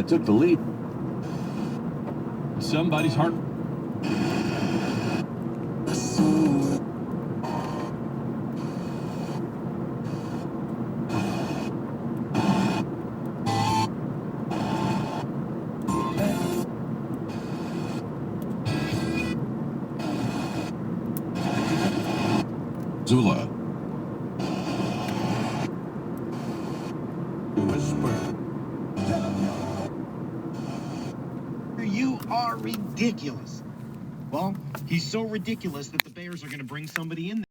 took the lead. Somebody's heart. Zula. You are ridiculous. Well, he's so ridiculous that the Bears are going to bring somebody in there.